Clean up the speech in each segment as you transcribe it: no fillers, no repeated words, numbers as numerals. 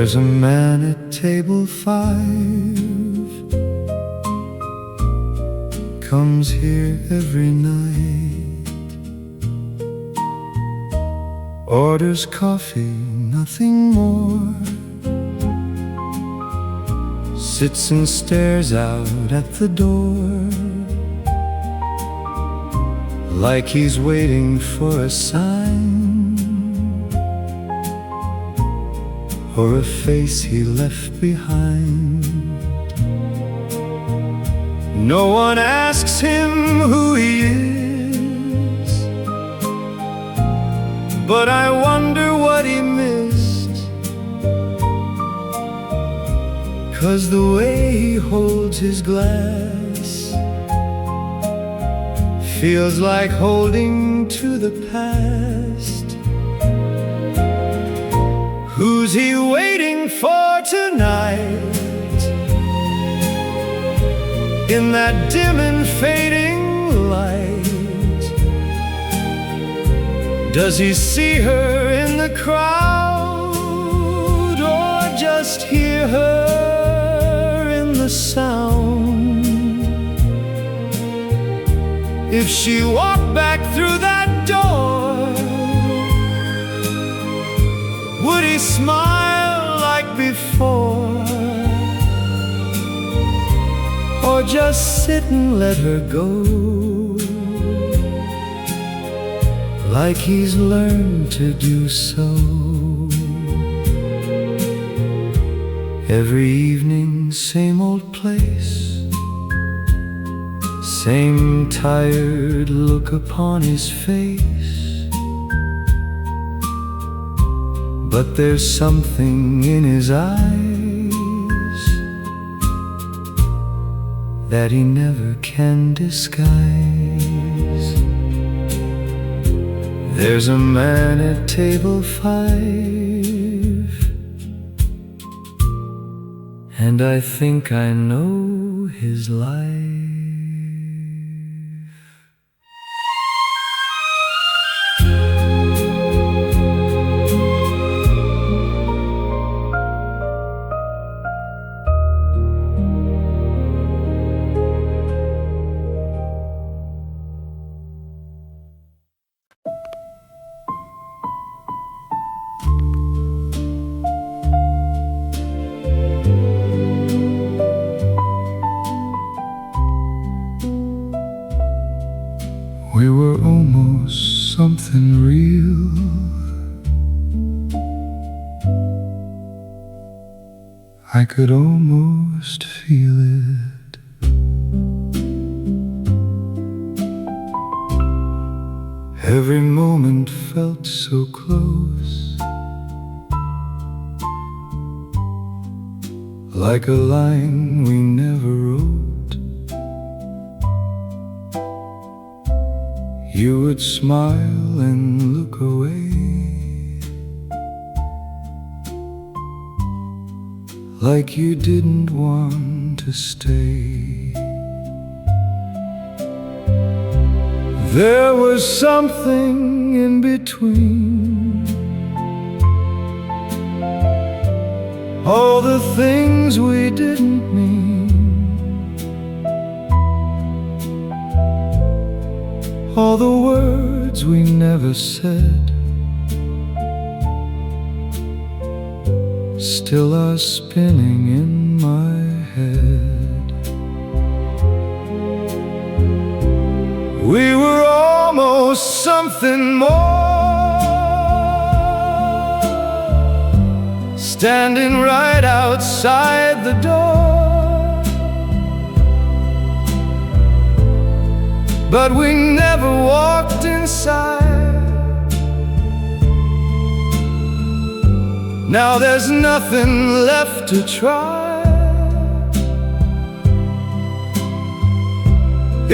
There's a man at table 5, comes here every night, orders coffee, nothing more, sits and stares out at the door, like he's waiting for a sign, or a face he left behind. No one asks him who he is, but I wonder what he missed, 'cause the way he holds his glass feels like holding to the past. Who's he waiting for tonight, in that dim and fading light? Does he see her in the crowd, or just hear her in the sound? If she walked back through that door, would he smile like before, or just sit and let her go, like he's learned to do so? Every evening, same old place, same tired look upon his face, but there's something in his eyes that he never can disguise. There's a man at table 5, and I think I know his life. We were almost something real, I could almost feel it. Every moment felt so close, like a line we never wrote. You would smile and look away, like you didn't want to stay. There was something in between, all the things we didn't mean, all the words we never said, still are spinning in my head. We were almost something more, standing right outside the door, but we never walked inside. Now there's nothing left to try.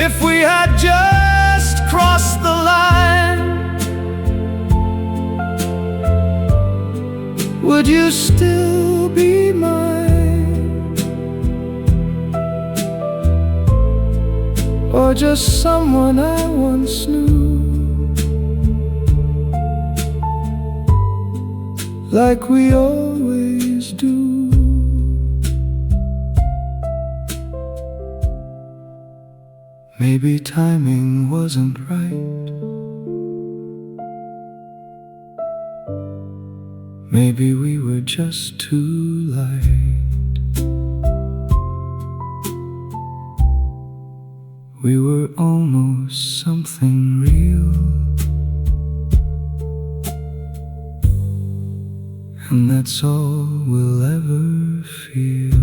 If we had just crossed the line, would you still be mine, or just someone I once knew, like we always do? Maybe timing wasn't right. Maybe we were just too light. We were almost something real, and that's all we'll ever feel.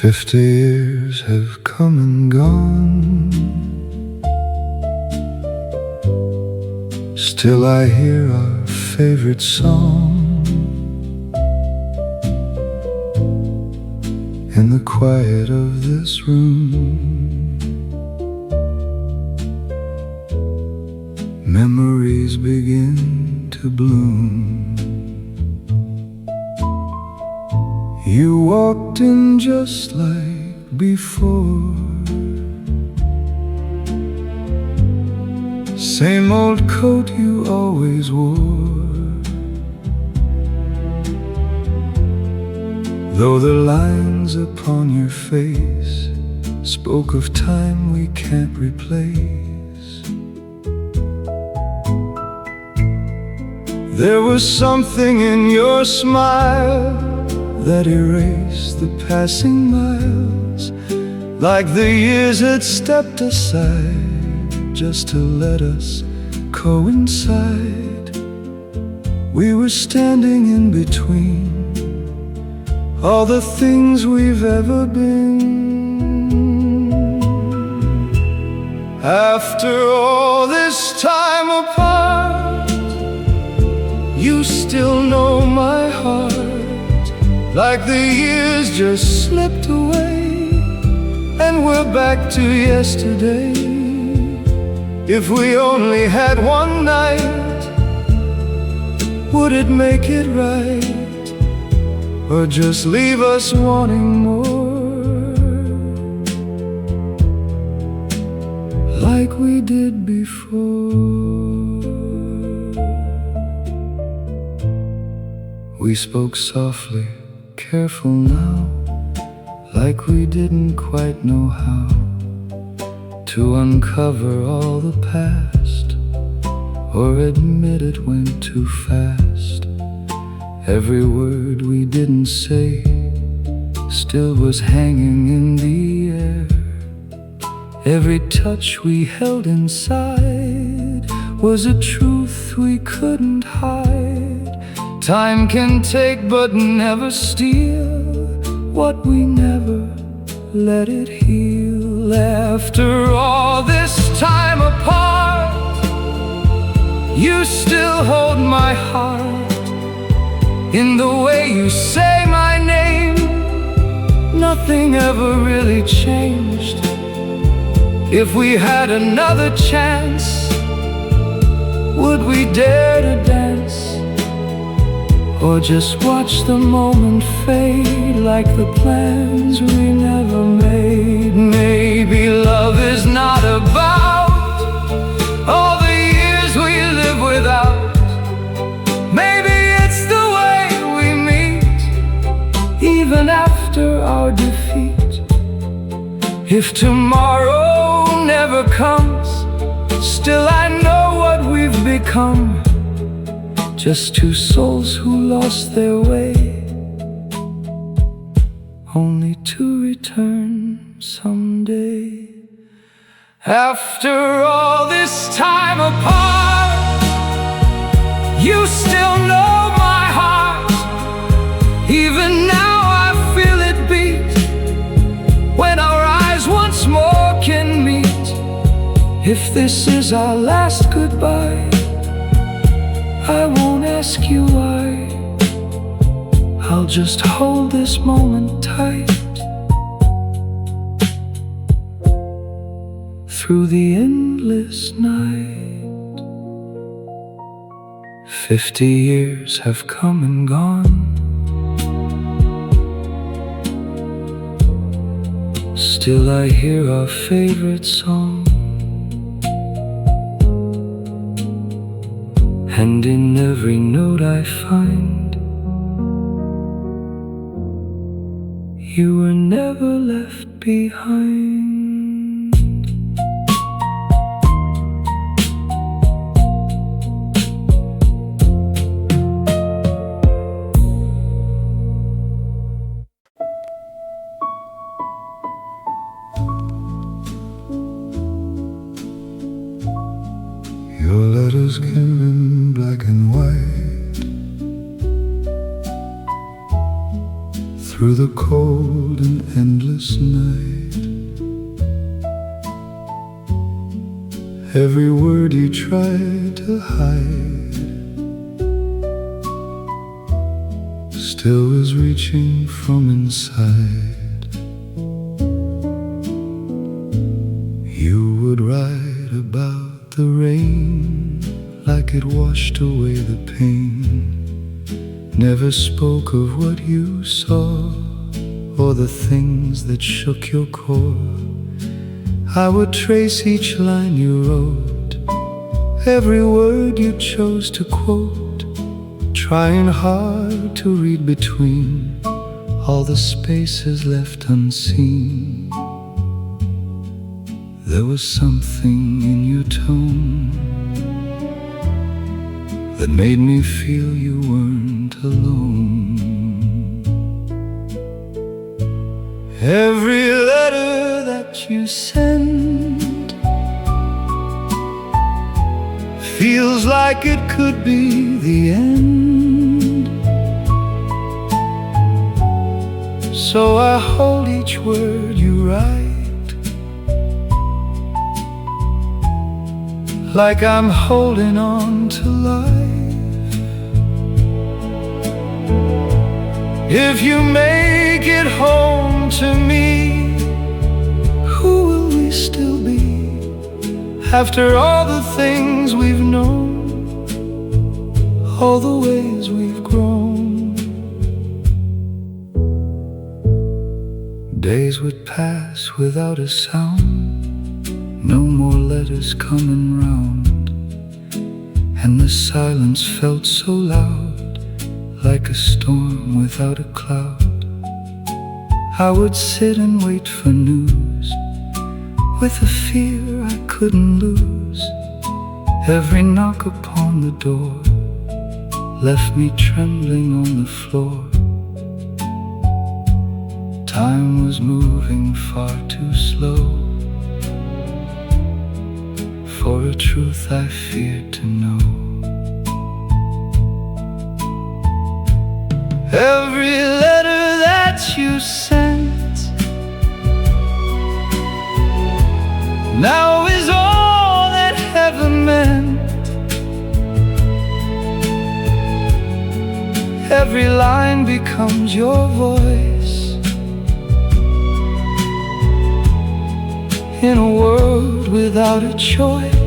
50 years have come and gone. Still I hear our favorite song in the quiet of this room. Memories begin to bloom. You walked in just like before. Same old coat you always wore. Though the lines upon your face spoke of time we can't replace, there was something in your smile that erased the passing miles, like the years had stepped aside just to let us coincide. We were standing in between all the things we've ever been. After all this time apart, you still know my heart, like the years just slipped away and we're back to yesterday. If we only had one night, would it make it right, or just leave us wanting more, like we did before? We spoke softly, careful now, like we didn't quite know how to uncover all the past, or admit it went too fast. Every word we didn't say still was hanging in the air. Every touch we held inside was a truth we couldn't hide. Time can take but never steal what we never let it heal. After all this time apart, you still hold my heart in the way you say my name. Nothing ever really changed. If we had another chance, would we dare to dance, or just watch the moment fade like the plans we never made? Maybe love is not about all the years we live without. Maybe it's the way we meet, even after our defeat. If tomorrow never comes, still I know what we've become. Just two souls who lost their way, only to return someday. After all this time apart, you still know my heart. Even now I feel it beat when our eyes once more can meet. If this is our last goodbye, I won't ask you why. I'll just hold this moment tight. Through the endless night, 50 years have come and gone. Still I hear our favorite song, and in every note I find you were never left behind. Your letters came in black and white through the cold and endless night. Every word you tried to hide still was reaching from inside. You would write about the rain like it washed away the pain, never spoke of what you saw or the things that shook your core. I would trace each line you wrote, every word you chose to quote, trying hard to read between all the spaces left unseen. There was something in your tone that made me feel you weren't alone. Every letter that you send feels like it could be the end, so I hold each word you write like I'm holding on to life. If you make it home to me, who will we still be after all the things we've known, all the ways we've grown? Days would pass without a sound, no more letters coming round, and the silence felt so loud, like a storm without a cloud. I would sit and wait for news, with a fear I couldn't lose. Every knock upon the door left me trembling on the floor. Time was moving far too slow for a truth I feared to know. Every letter that you sent now is all that heaven meant. Every line becomes your voice in a world without a choice.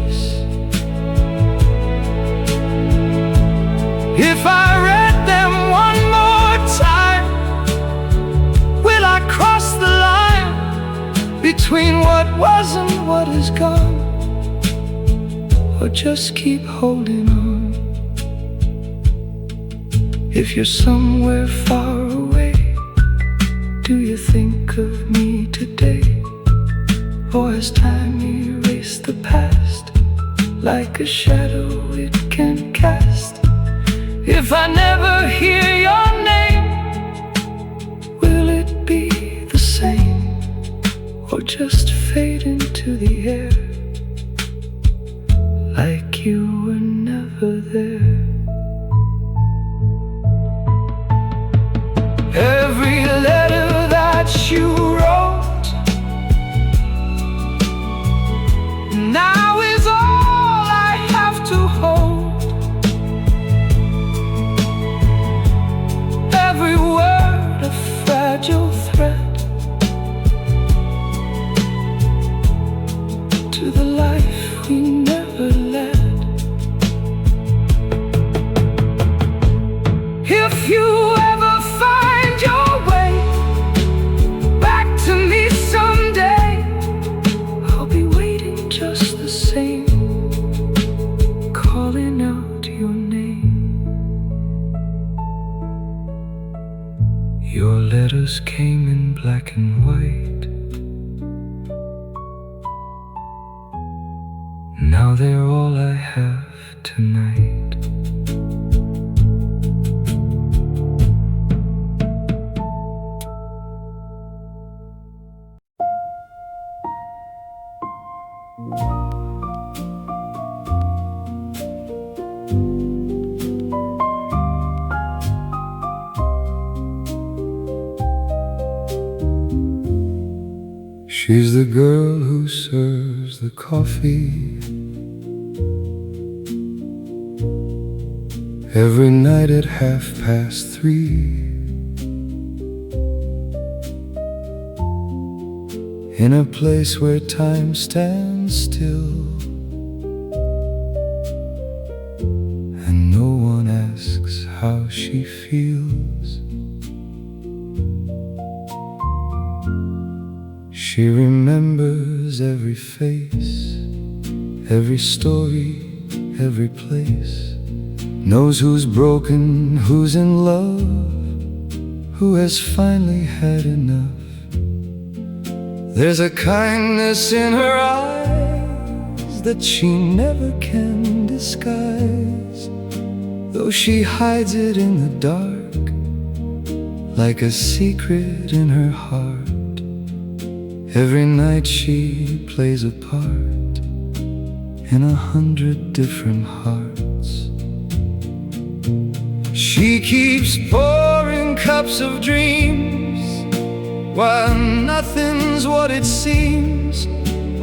If I read them one more time, will I cross the line between what was and what is gone, or just keep holding on? If you're somewhere far away, do you think of me today? Or has time erased the past, like a shadow it can cast? If I never hear your name, will it be the same, or just fade into the air, like you were never there? Every letter that you wrote now is all I have to hold. Every word a fragile thread to the life we never led. Now they're all I have tonight. She's the girl who serves the coffee every night at 3:30, in a place where time stands still and no one asks how she feels. She remembers every face, every story, every place, knows who's broken, who's in love, who has finally had enough. There's a kindness in her eyes that she never can disguise, though she hides it in the dark like a secret in her heart. Every night she plays a part in 100 different hearts. She keeps pouring cups of dreams while nothing's what it seems.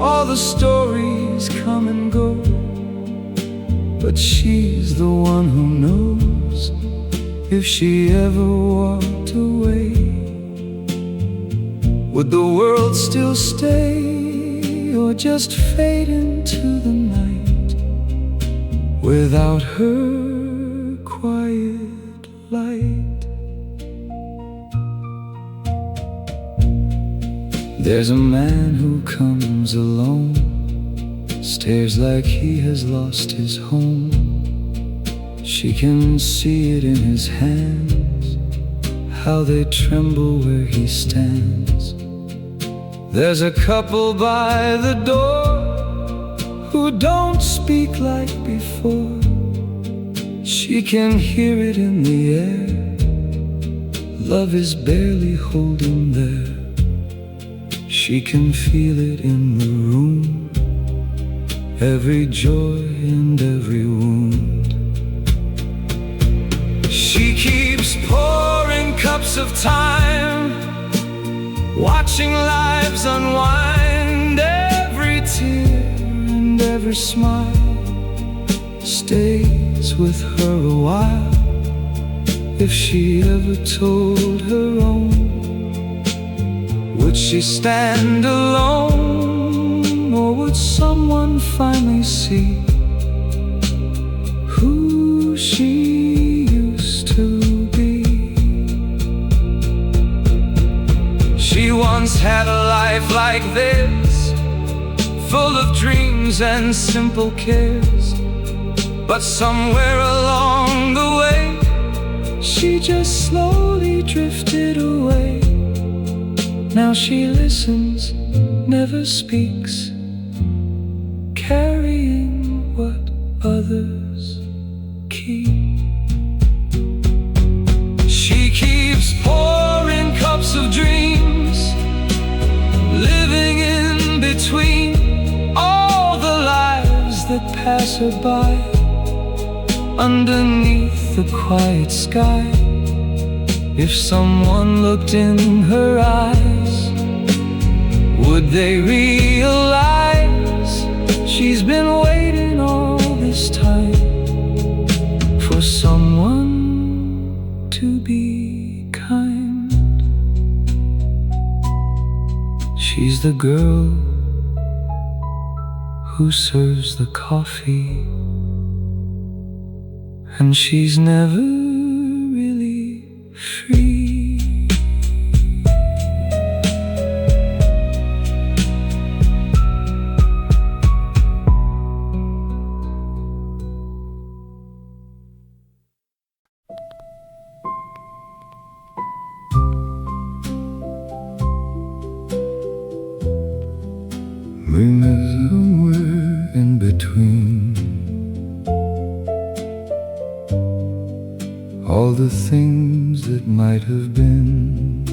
All the stories come and go, but she's the one who knows if she ever walked away, would the world still stay or just fade into the night without her quiet light? There's a man who comes alone, stares like he has lost his home. She can see it in his hands, how they tremble where he stands. There's a couple by the door who don't speak like before. She can hear it in the air, love is barely holding there. She can feel it in the room, every joy and every wound. She keeps pouring cups of time, watching lives unwind. Every tear and every smile stays with her a while. If she ever told her own, would she stand alone, or would someone finally see who she used to be? She once had a life like this, full of dreams and simple cares, but somewhere along the way she just slowly drifted away. Now she listens, never speaks, carrying what others keep. She keeps pouring cups of dreams, living in between all the lives that pass her by. Underneath the quiet sky, if someone looked in her eyes, would they realize she's been waiting all this time for someone to be kind? She's the girl who serves the coffee, and she's never really free. Ring is somewhere in between soon. All the things that might have been.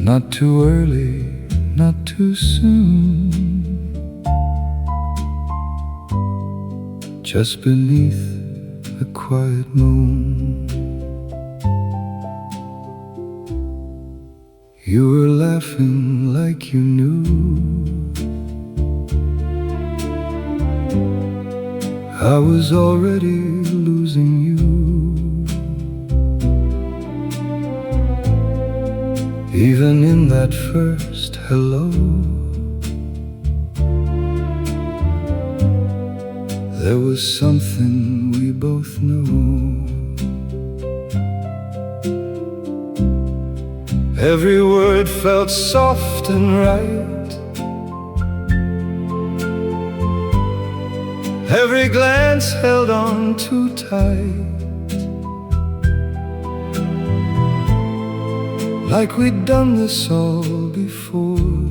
Not too early, not too soon. Just beneath a quiet moon, you were laughing like you knew I was already losing you. Even in that first hello, there was something we both know. Every word felt soft and right. Every glance held on too tight, like we'd done this all before.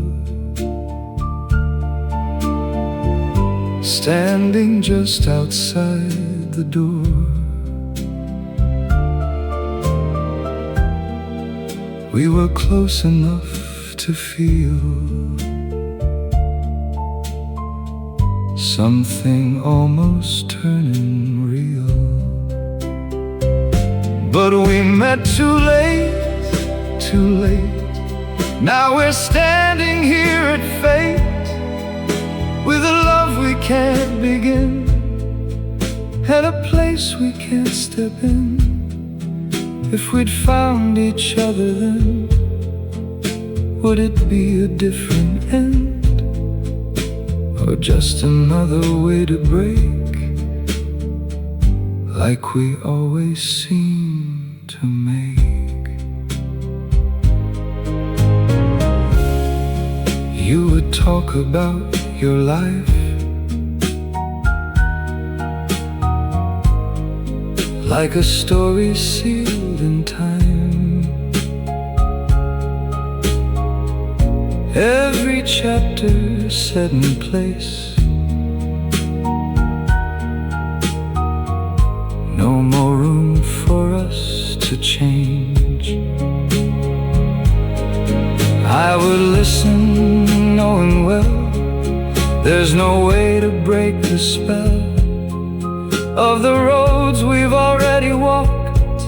Standing just outside the door, we were close enough to feel something almost turning real. But we met too late, too late. Now we're standing here at fate, with a love we can't begin, and a place we can't step in. If we'd found each other then, would it be a different end? Or just another way to break, like we always seem to make? You would talk about your life, like a story sealed in time. Every chapter set in place. No more room for us to change. I would listen, knowing well there's no way to break the spell of the roads we've already walked,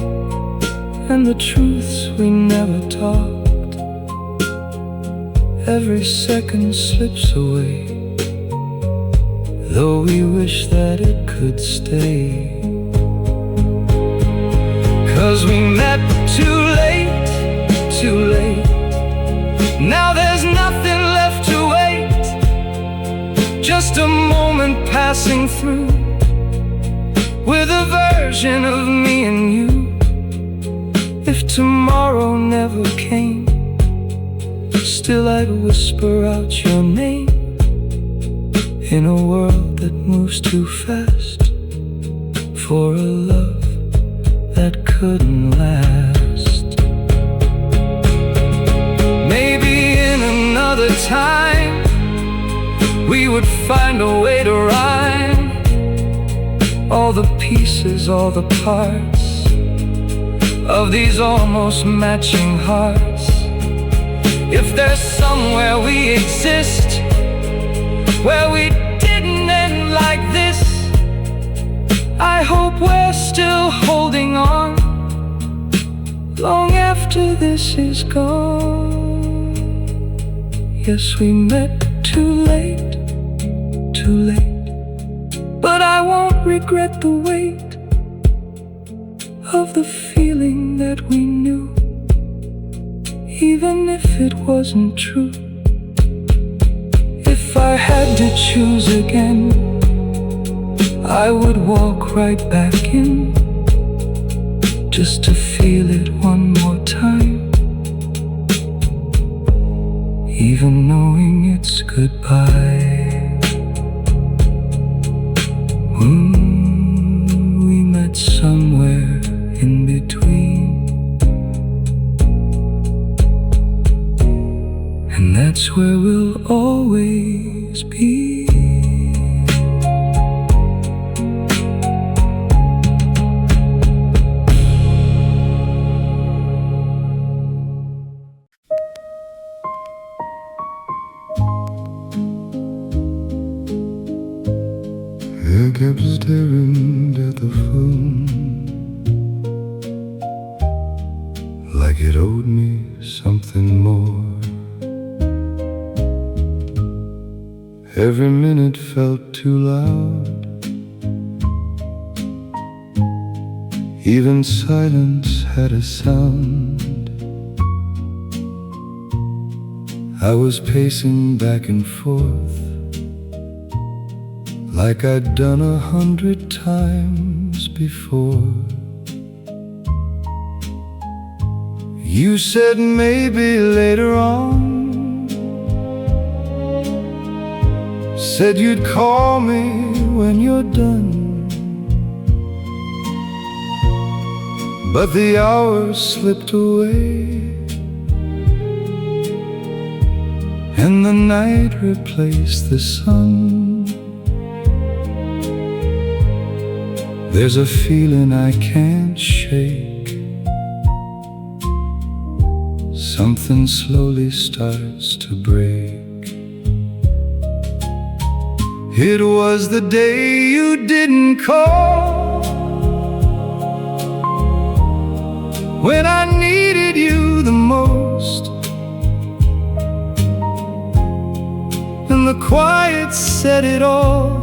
and the truths we never talked. Every second slips away, though we wish that it could stay. 'Cause we met too late, too late. Now there's nothing left to wait, just a moment passing through, with a version of me and you. If tomorrow never came, still I'd whisper out your name, in a world that moves too fast for a love that couldn't last. Maybe in another time we would find a way to rhyme all the pieces, all the parts of these almost matching hearts. If there's somewhere we exist, where we didn't end like this, I hope we're still holding on, long after this is gone. Yes, we met too late, too late, but I won't regret the weight of the feeling that we knew, even if it wasn't true. If I had to choose again, I would walk right back in, just to feel it one more time, even knowing it's goodbye. We met somewhere in between, and and that's where we'll always be. I kept staring at the phone like it owed me something more. Every minute felt too loud. Even silence had a sound. I was pacing back and forth like I'd done 100 times before. You said maybe later on, said you'd call me when you're done. But the hours slipped away, and the night replaced the sun. There's a feeling I can't shake. Something slowly starts to break. It was the day you didn't call, when I needed you the most, and the quiet said it all.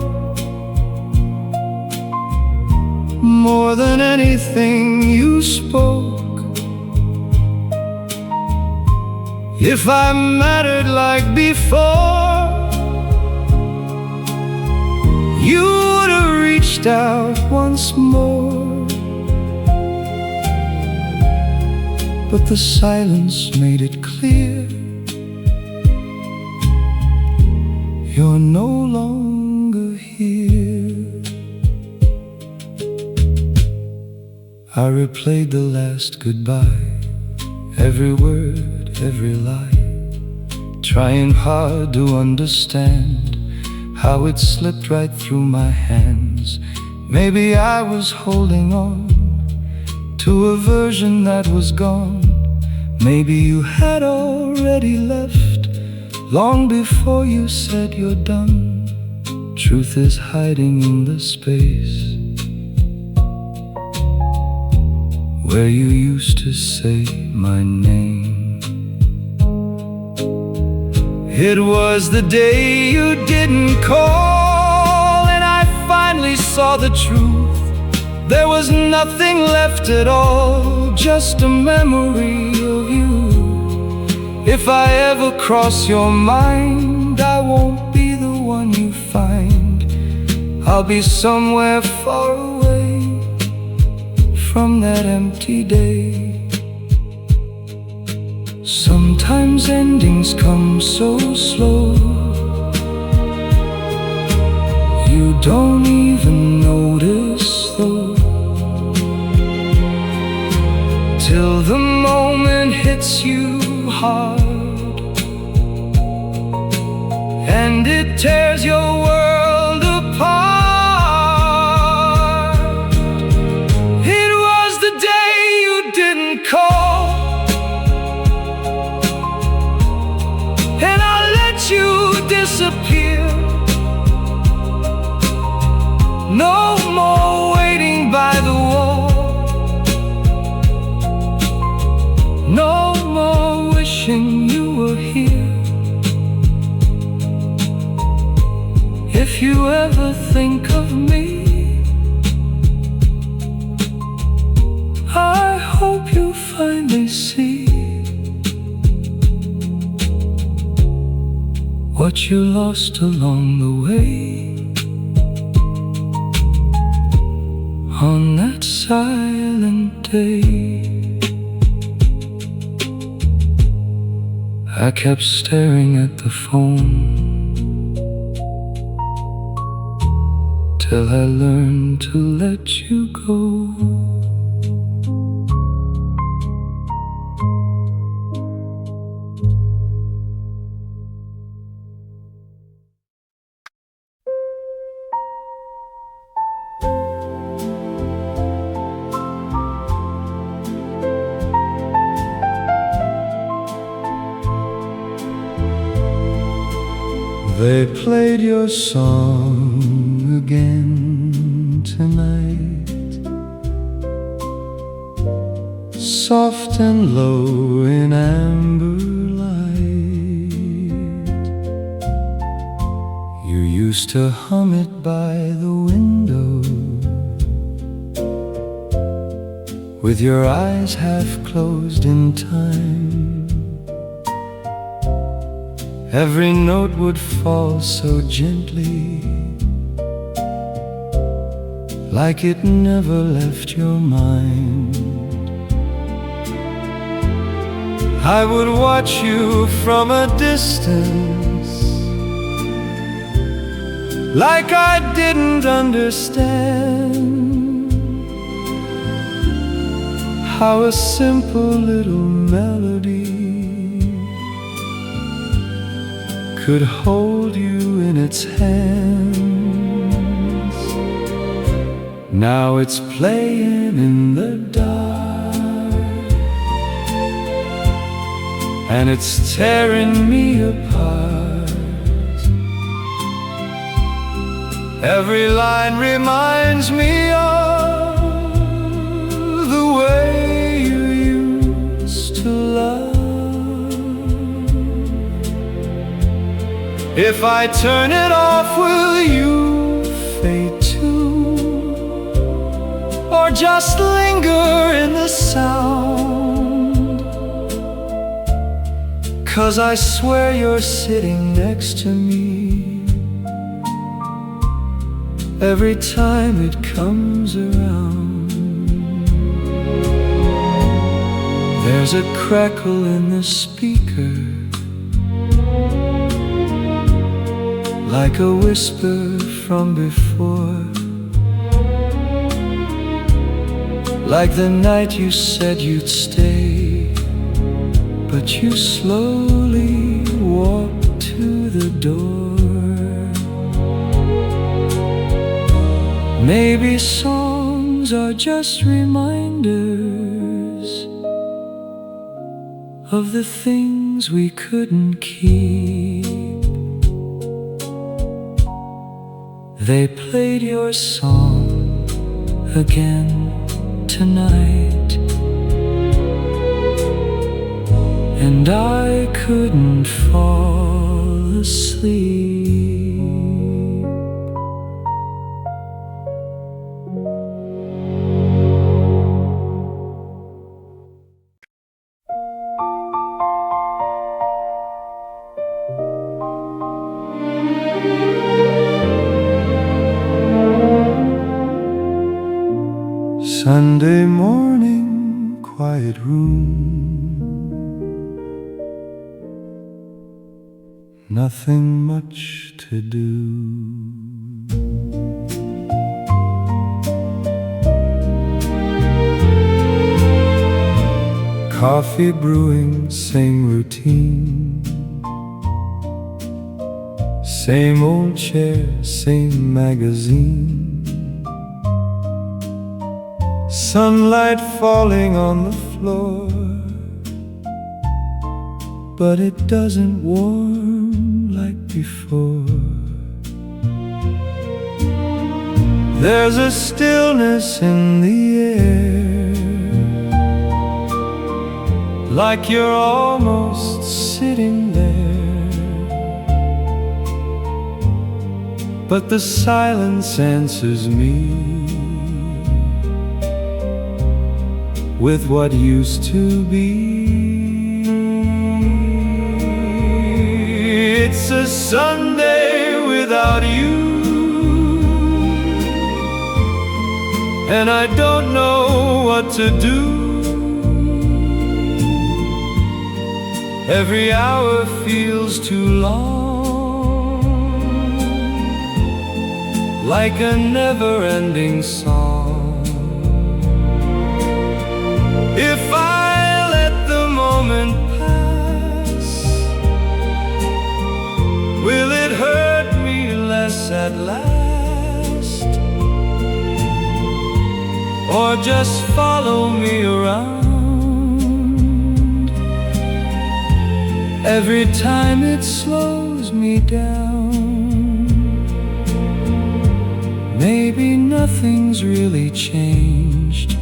More than anything you spoke. If I mattered like before, you would have reached out once more. But the silence made it clear, you're no longer here. I replayed the last goodbye, every word, every lie, trying hard to understand how it slipped right through my hands. Maybe I was holding on to a version that was gone. Maybe you had already left long before you said you're done. Truth is hiding in the space where you used to say my name. It was the day you didn't call, and I finally saw the truth. There was nothing left at all, just a memory of you. If I ever cross your mind, I won't be the one you find. I'll be somewhere far away from that empty day. Sometimes endings come so slow, you don't even notice though, till the moment hits you hard, and it tears your world apart. Call, and I let you disappear. No more waiting by the wall, no more wishing you were here. If you ever think of me, I hope you finally see what you lost along the way, on that silent day. I kept staring at the phone till I learned to let you go. They played your song again tonight, soft and low in amber light. You used to hum it by the window, with your eyes half closed in time. Every note would fall so gently, like it never left your mind. I would watch you from a distance, like I didn't understand how a simple little melody could hold you in its hands. Now it's playing in the dark, and it's tearing me apart. Every line reminds me of the way you used to love. If I turn it off, will you fade too, or just linger in the sound? 'Cause I swear you're sitting next to me every time it comes around. There's a crackle in the speaker, like a whisper from before, like the night you said you'd stay, but you slowly walked to the door. Maybe songs are just reminders of the things we couldn't keep. They played your song again tonight, and I couldn't fall asleep. Sunday morning, quiet room, nothing much to do. Coffee brewing, same routine, same old chair, same magazine. Sunlight falling on the floor, but it doesn't warm like before. There's a stillness in the air, like you're almost sitting there, but the silence answers me with what used to be. It's a Sunday without you, and I don't know what to do. Every hour feels too long, like a never-ending song. If I let the moment pass, will it hurt me less at last, or just follow me around every time it slows me down? nothing's really changed,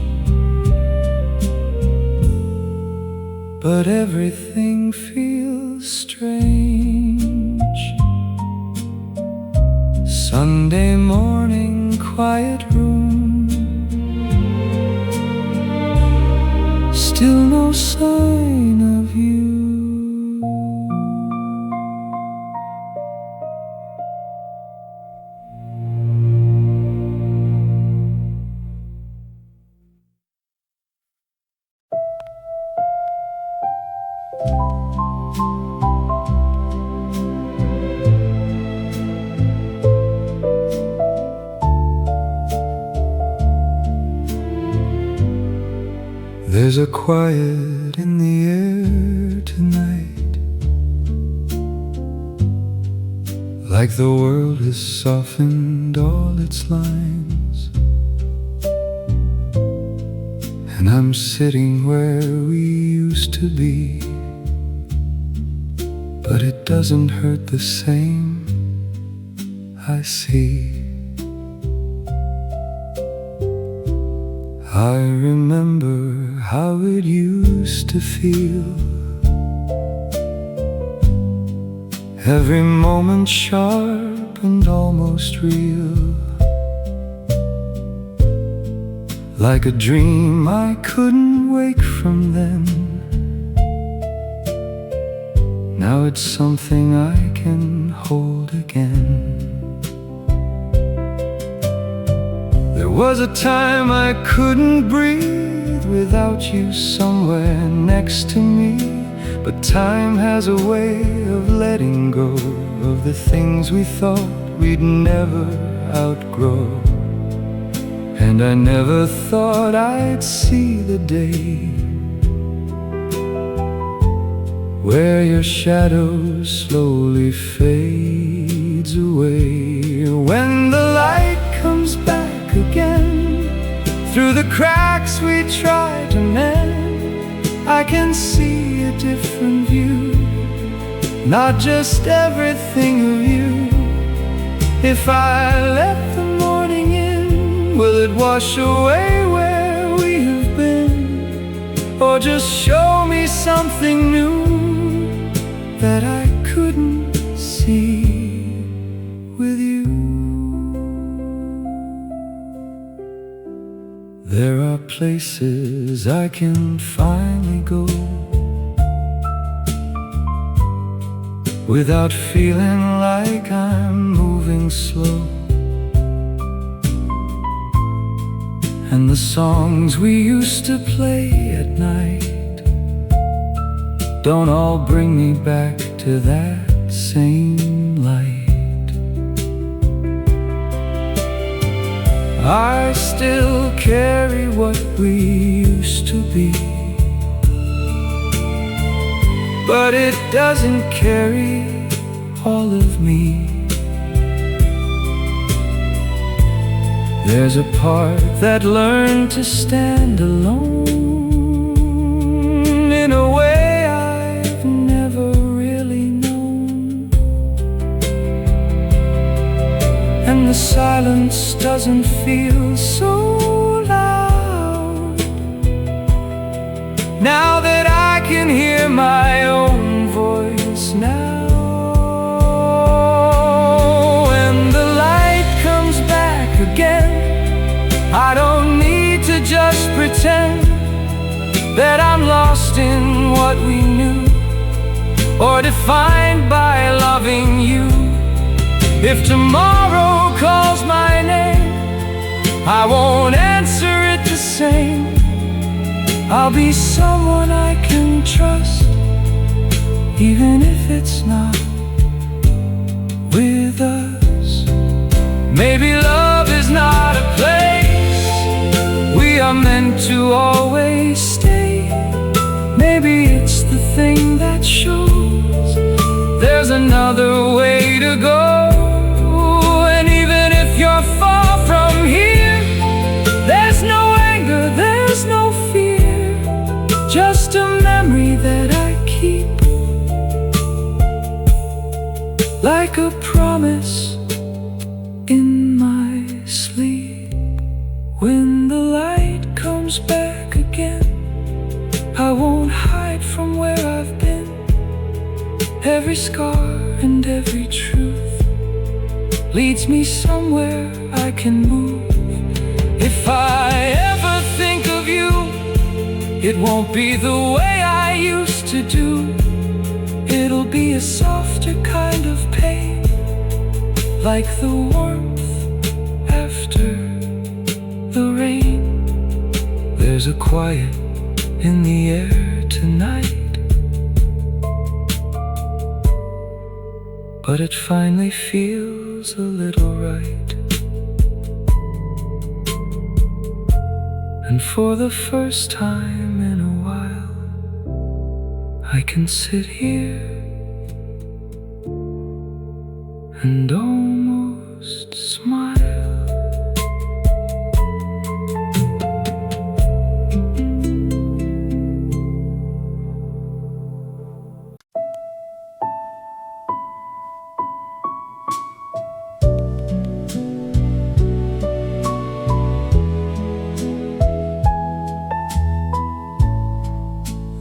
but everything feels strange. Sunday morning, quiet room, still no sign of you. There's a quiet in the air tonight, like the world has softened all its lines. And I'm sitting where we used to be, but it doesn't hurt the same, I see. I remember how it used to feel, every moment sharp and almost real, like a dream I couldn't wake from then. Now it's something I can hold again. There was a time I couldn't breathe without you somewhere next to me, but time has a way of letting go of the things we thought we'd never outgrow. And I never thought I'd see the day where your shadow slowly fades away. When the light comes back again, through the cracks we tried to mend, I can see a different view, not just everything of you. If I let the morning in, will it wash away where we have been, or just show me something new that I couldn't see with you? There are places I can finally go without feeling like I'm moving slow. And the songs we used to play at night don't all bring me back to that same light. I still carry what we used to be, but it doesn't carry all of me. There's a part that learned to stand alone in a way I've never really known. And the silence doesn't feel so loud now that I can hear my own voice now. When the light comes back again, I don't need to just pretend that I'm lost in what we knew, or defined by loving you. If tomorrow calls my name, I won't answer it the same. I'll be someone I can trust, even if it's not with us. Maybe love is not a place we are meant to always stay. Maybe it's the thing that shows there's another way to go. And even if you're far from here, there's no anger, there's no fear, just a memory that I keep, like a promise in my sleep. leads me somewhere I can move. If I ever think of you, it won't be the way I used to do. It'll be a softer kind of pain, like the warmth after the rain. There's a quiet in the air tonight, but it finally feels a little right. And for the first time in a while, I can sit here and almost smile.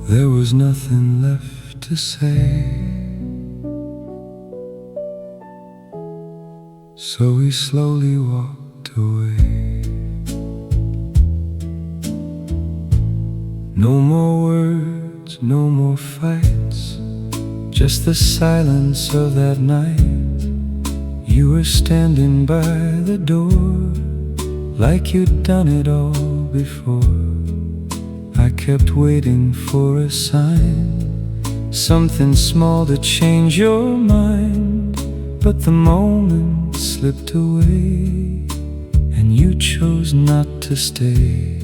There was nothing left to say, so we slowly walked away. No more words, no more fights, just the silence of that night. You were standing by the door, like you'd done it all before. I kept waiting for a sign, something small to change your mind. But the moment slipped away, and you chose not to stay.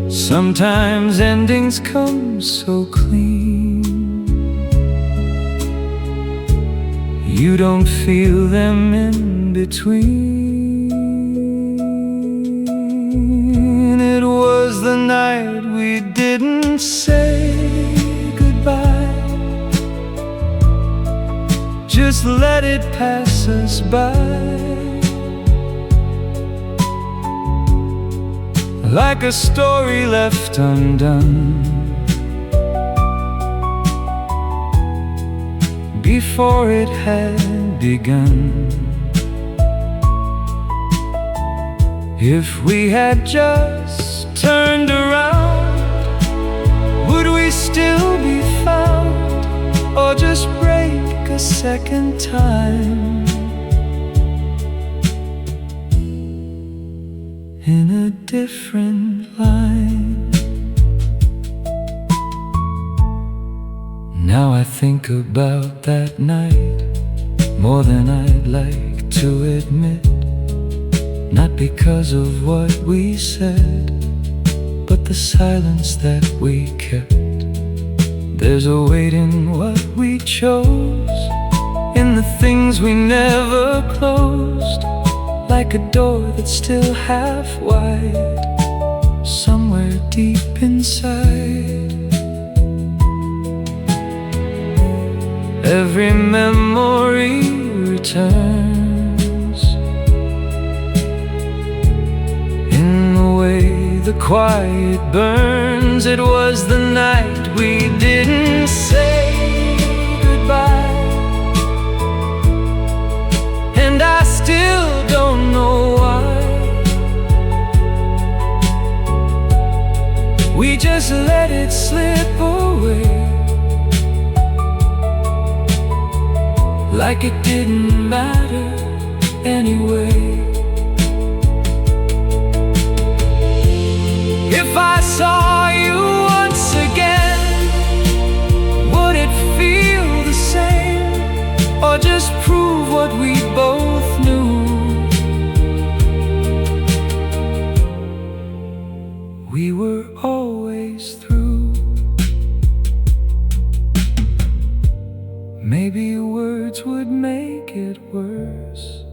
Sometimes endings come so clean, you don't feel them in between. It was the night we didn't say goodbye, just let it pass us by, like a story left undone before it had begun. If we had just turned around, would we still be found, or just break a second time in a different line? Now I think about that night more than I'd like to admit. Not because of what we said, but the silence that we kept. There's a weight in what we chose, in the things we never closed, like a door that's still half wide, somewhere deep inside. Every memory returns in the way the quiet burns. It was the night we didn't say goodbye, and I still don't know why. We just let it slip away, like it didn't matter anyway. If I saw you once again, would it feel the same, or just prove what we both knew? We were always through. Maybe words would make it worse.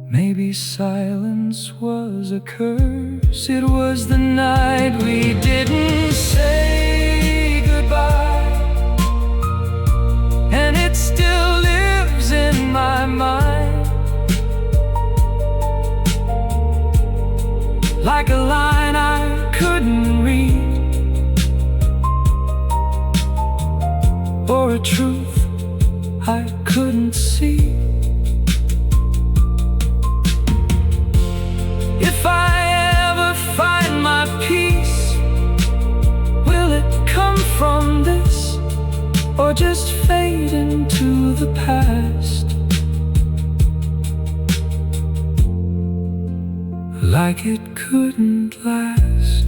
Maybe silence was a curse. It was the night we didn't say goodbye, and it still lives in my mind, like a line I couldn't read, or a truth I couldn't see. If I ever find my peace, will it come from this, or just fade into the past? Like it couldn't last.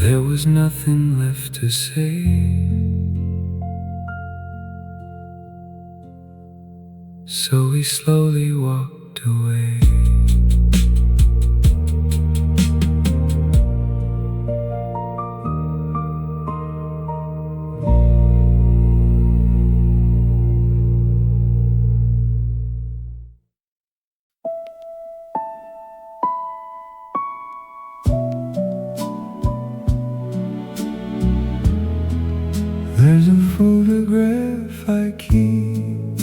There was nothing left to say, so we slowly walked away. There's a photograph I keep,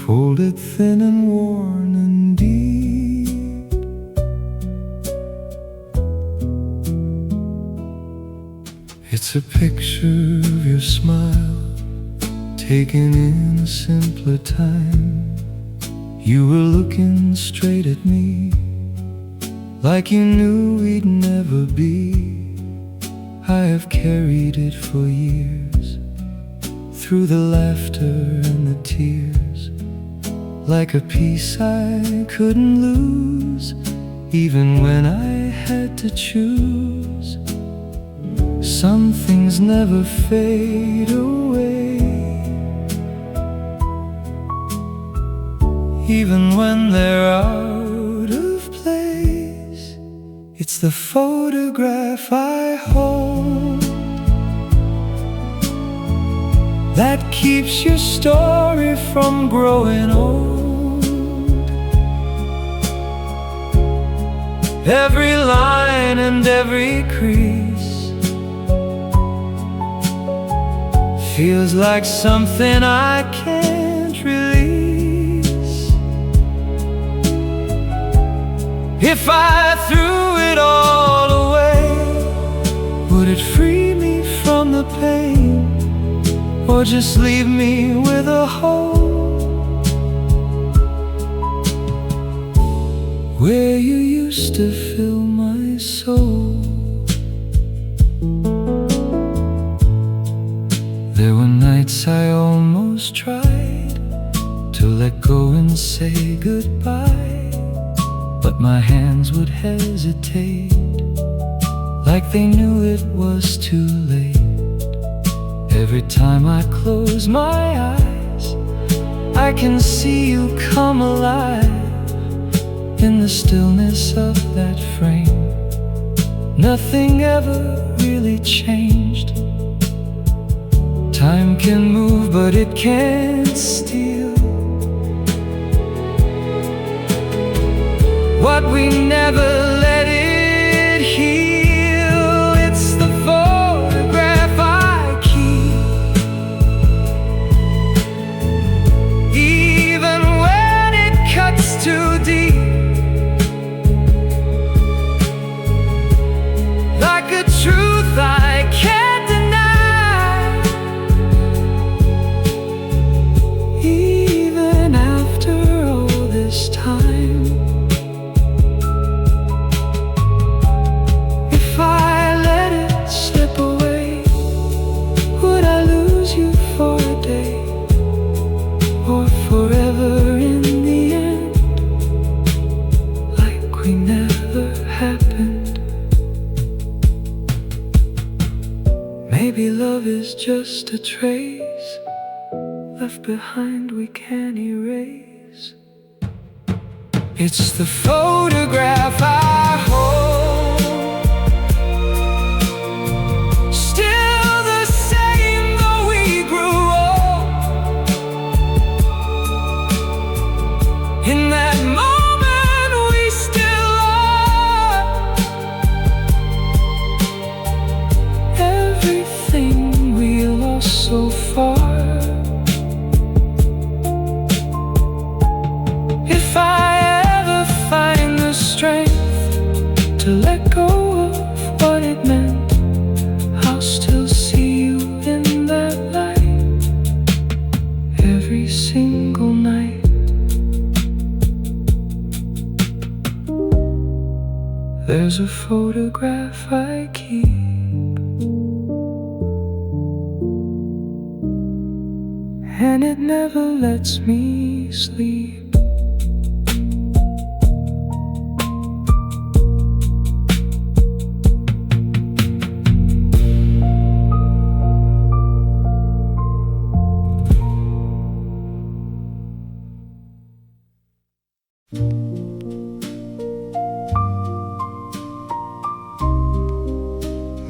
folded thin and worn and deep. It's a picture of your smile, taken in a simpler time. You were looking straight at me, like you knew we'd never be. I have carried it for years, through the laughter and the tears, like a piece I couldn't lose, even when I had to choose. Some things never fade away, even when they're out of place. It's the photograph I hold that keeps your story from growing old. Every line and every crease feels like something I can't release. If I threw it all away, would it free me from the pain, or just leave me with a hole where you used to fill my soul? There were nights I almost tried to let go and say goodbye, but my hands would hesitate, like they knew it was too late. Every time I close my eyes, I can see you come alive in the stillness of that frame. Nothing ever really changed. Time can move, but it can't steal what we never let it heal. It's the photograph I keep, even when it cuts too deep, like a truth I can't deny. Even after all this time, if I let it slip away, would I lose you for a day, or forever in the end, like we never happened? Maybe love is just a trace left behind we can't erase. It's the photograph I hold, still the same though we grew old. In that moment we still are. Everything we lost so far. If I ever find the strength to let go of what it meant. I'll still see you in that light every single night. There's a photograph I keep, and it never lets me sleep.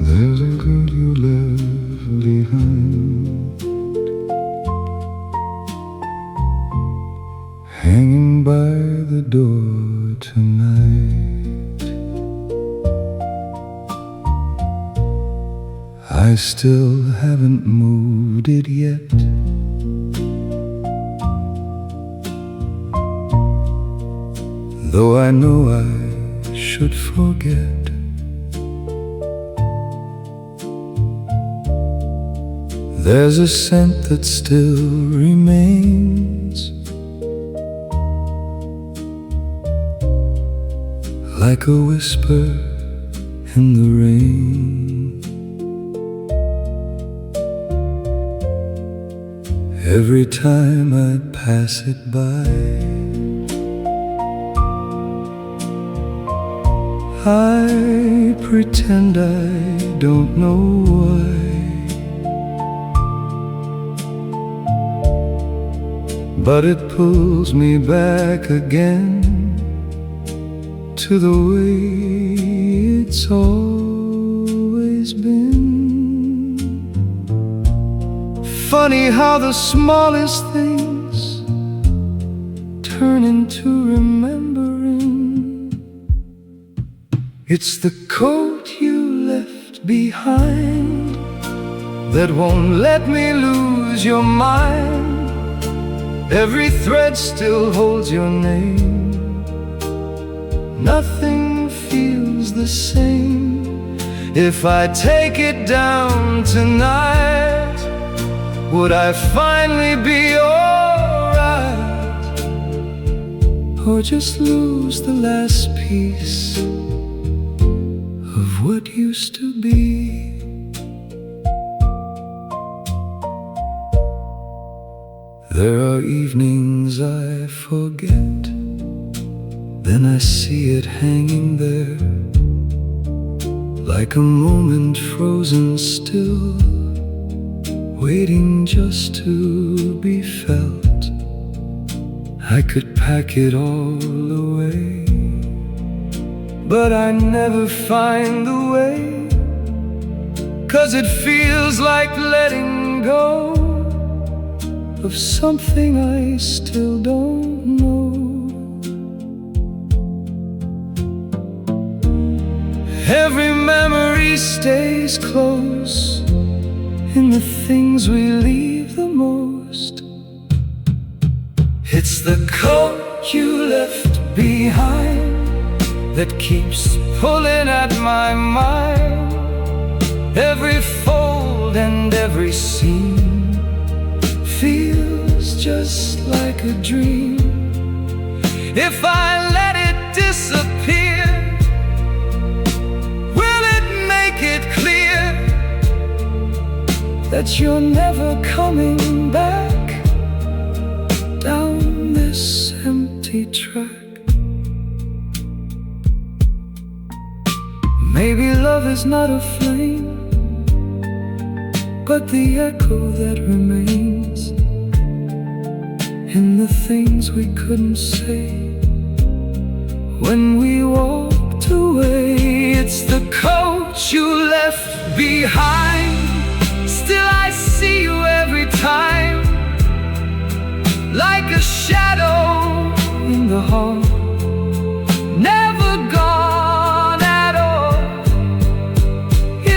There's a girl you left behind, hanging by the door tonight. I still haven't moved it yet. Though I know I should forget. There's a scent that still remains, like a whisper in the rain. Every time I pass it by, I pretend I don't know why. But it pulls me back again to the way it's always been. Funny how the smallest things turn into remembering. It's the coat you left behind that won't let me lose your mind. Every thread still holds your name. Nothing feels the same. If I take it down tonight, would I finally be alright? Or just lose the last piece of what used to be? There are evenings I forget, then I see it hanging there, like a moment frozen still, waiting just to be felt. I could pack it all away, but I never find the way, 'cause it feels like letting go of something I still don't know. Every memory stays close in the things we leave the most. It's the coat you left behind that keeps pulling at my mind. Every fold and every seam feels just like a dream. If I let it disappear, will it make it clear that you're never coming back down this empty track? Maybe love is not a flame, but the echo that remains in the things we couldn't say when we walked away. It's the coat you left behind. Still I see you every time, like a shadow in the hall, never gone at all.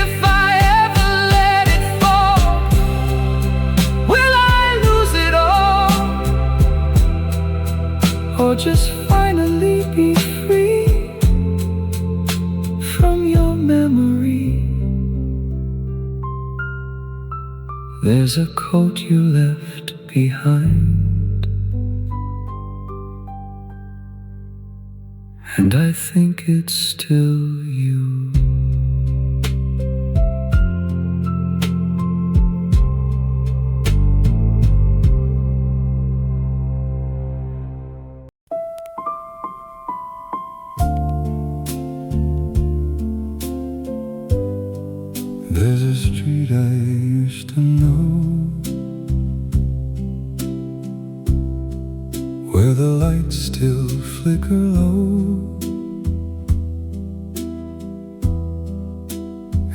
If I ever let it fall, will I lose it all, or just finally be free? memory. There's a coat you left behind, and I think it's still you. There's a street I used to know, where the lights still flicker low,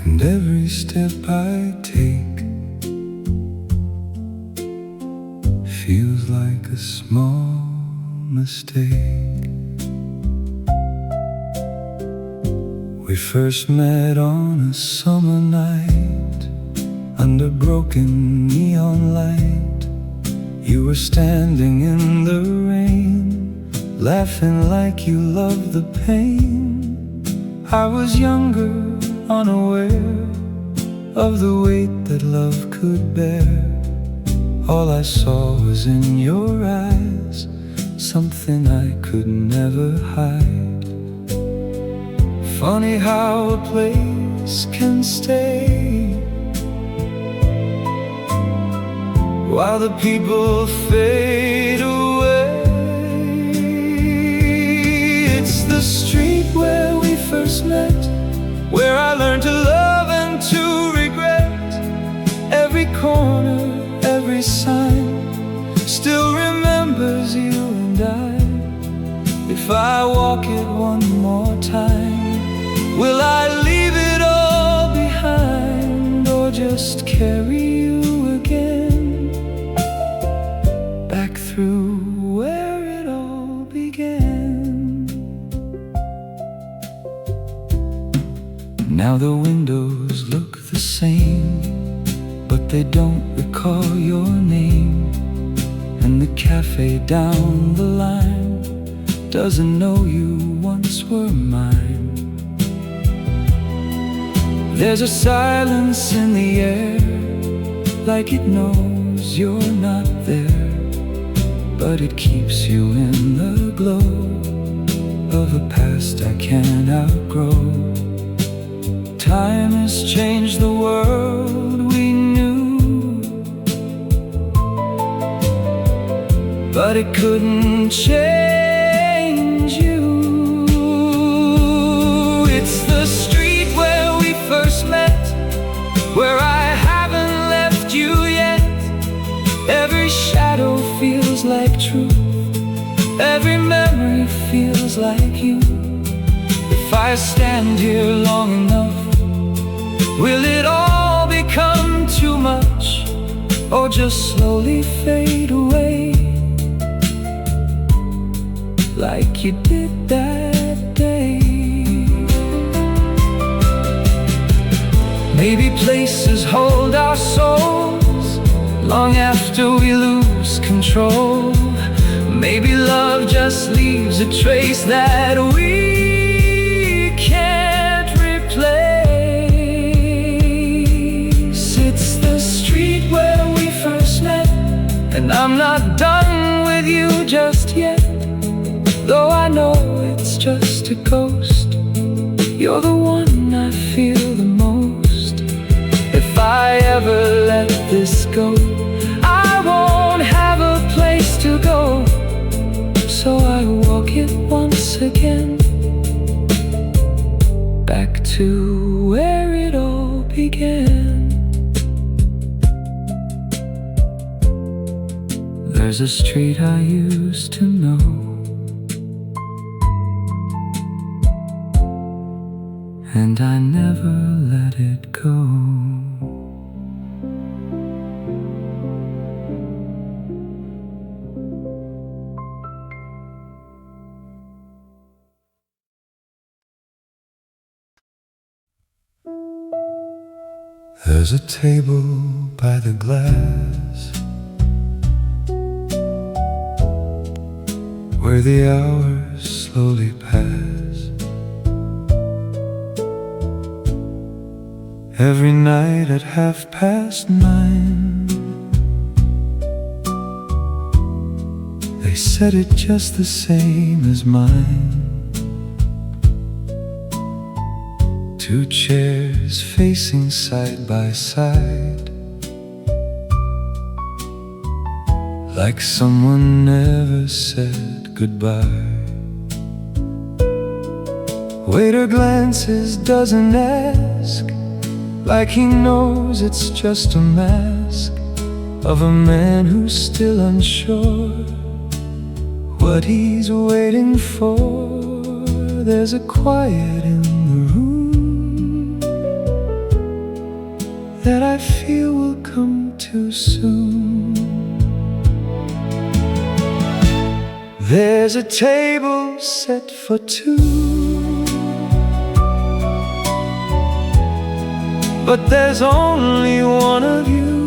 and every step I take feels like a small mistake. We first met on a summer night, under broken neon light. You were standing in the rain, laughing like you loved the pain. I was younger, unaware of the weight that love could bear. All I saw was in your eyes something I could never hide. Funny how a place can stay while the people fade away. It's the street where we first met, where I learned to love and to regret. Every corner, every sign still remembers you and I. If I walk it one more time, will I leave it all behind, or just carry you again back through where it all began? Now the windows look the same, but they don't recall your name, and the cafe down the line doesn't know you once were mine. There's a silence in the air, like it knows you're not there, but it keeps you in the glow of a past I can't outgrow. Time has changed the world we knew, but it couldn't change you. It's the street where we first met, where I haven't left you yet. Every shadow feels like truth, every memory feels like you. If I stand here long enough, will it all become too much, or just slowly fade away, like you did that day? Maybe places hold our souls long after we lose control. Maybe love just leaves a trace that we can't replace. It's the street where we first met, and I'm not done with you just yet. Though I know it's just a ghost, you're the one I feel the most. If I ever let this go, I won't have a place to go. So I walk it once again, back to where it all began. There's a street I used to know, and I never let it go. There's a table by the glass, where the hours slowly pass. every night at 9:30. They said it just the same as mine. Two chairs facing side by side, like someone never said goodbye. Waiter glances, doesn't ask, like he knows it's just a mask of a man who's still unsure what he's waiting for. There's a quiet in the room that I feel will come too soon. There's a table set for two, but there's only one of you,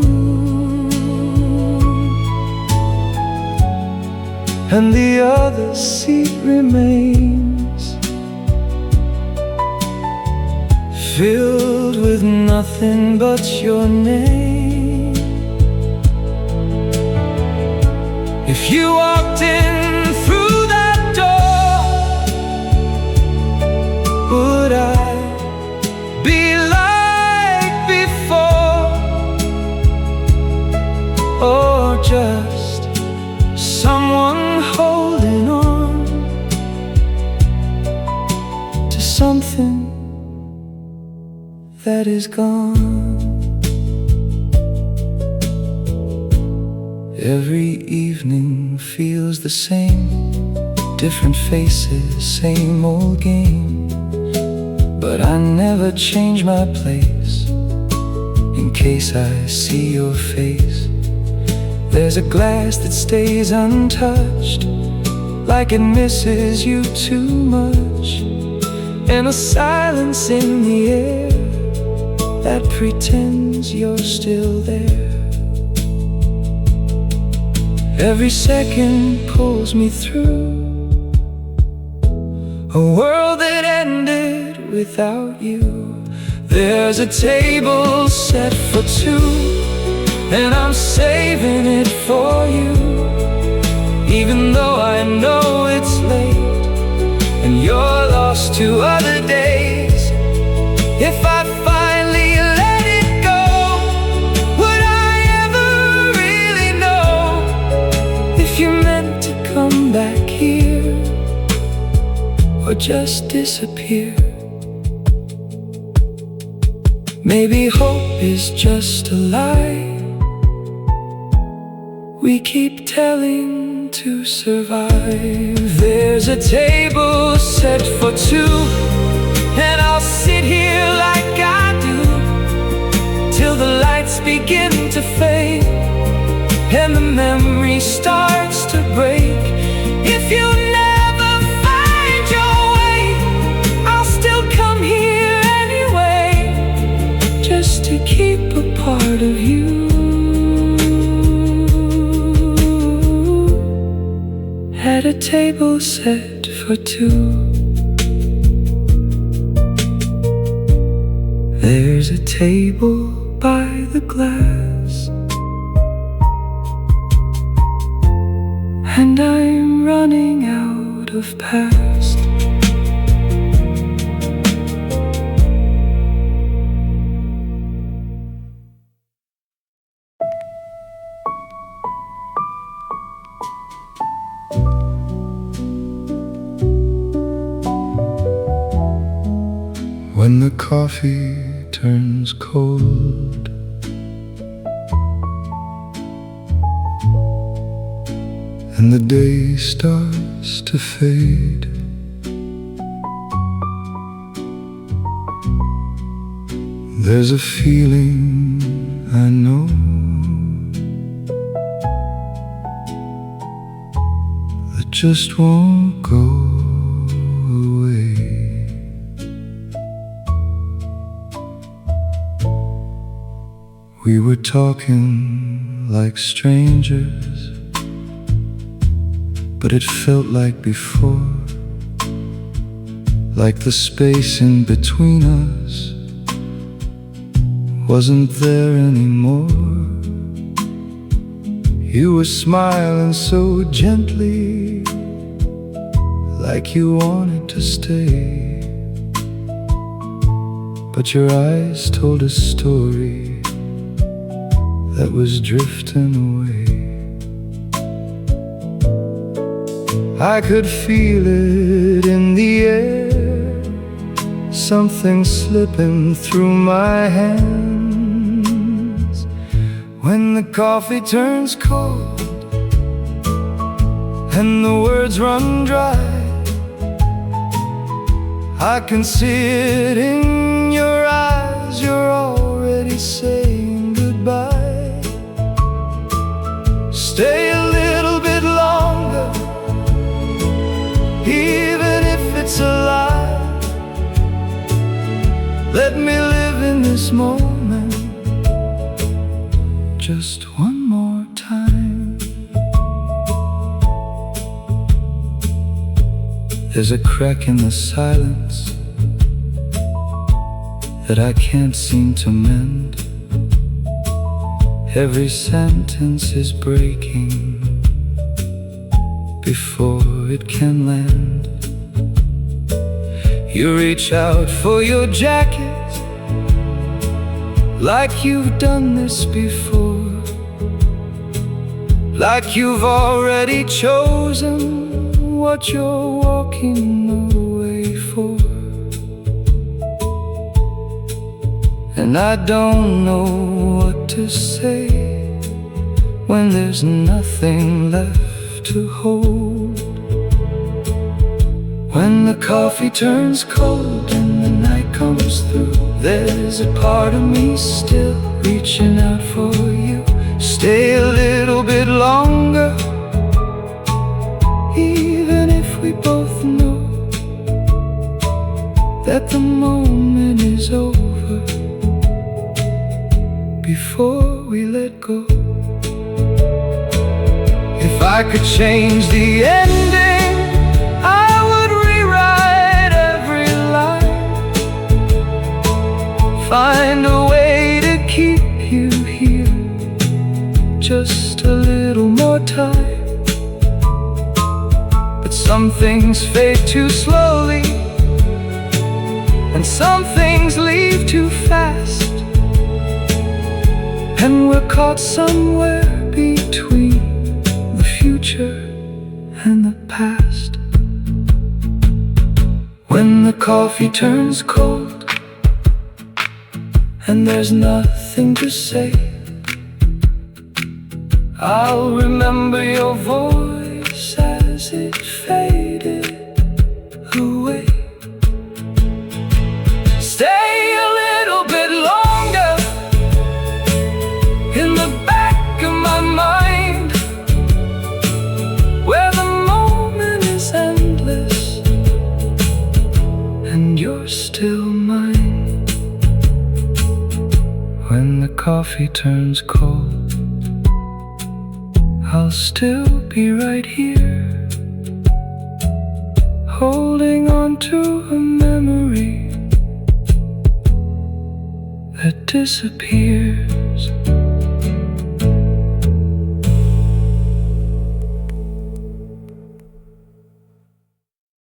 and the other seat remains filled with nothing but your name. If you walked in through that door, would I be like before, or just someone holding on to something that is gone? Every evening feels the same, different faces, same old game. But I never change my place in case I see your face. There's a glass that stays untouched, like it misses you too much, and a silence in the air that pretends you're still there. Every second pulls me through a world that ended without you. There's a table set for two, and I'm saving it for you, even though I know it's late and you're lost to other days. If I finally let it go, would I ever really know if you're meant to come back here or just disappear? Maybe hope is just a lie we keep telling to survive. There's a table set for two, and I'll sit here like I do till the lights begin to fade and the memory starts to break. If you never find your way, I'll still come here anyway, just to keep a part of you. At a table set for two, there's a table by the glass, and I'm running out of past. When the coffee turns cold and the day starts to fade, there's a feeling I know that just won't go away. We were talking like strangers, but it felt like before, like the space in between us wasn't there anymore. You were smiling so gently, like you wanted to stay. But your eyes told a story that was drifting away. I could feel it in the air, something slipping through my hands. When the coffee turns cold and the words run dry, I can see it in your eyes, you're already saying goodbye. Stay a little bit longer, even if it's a lie. Let me live in this moment just one more time. There's a crack in the silence that I can't seem to mend. Every sentence is breaking before it can land. You reach out for your jacket like you've done this before, like you've already chosen what you're walking away for. And I don't know what to say when there's nothing left to hold. When the coffee turns cold and the night comes through, there's a part of me still reaching out for you. Stay a little bit longer, even if we both know that the moment is over before we let go. If I could change the ending, I would rewrite every line, find a way to keep you here just a little more time. But some things fade too slowly, and some things leave too fast, and we're caught somewhere between the future and the past. When the coffee turns cold and there's nothing to say, I'll remember your voice as it faded away. Stay a little bit longer in the back of my mind, where the moment is endless and you're still mine. When the coffee turns cold, I'll still be right here, holding on to a memory that disappears.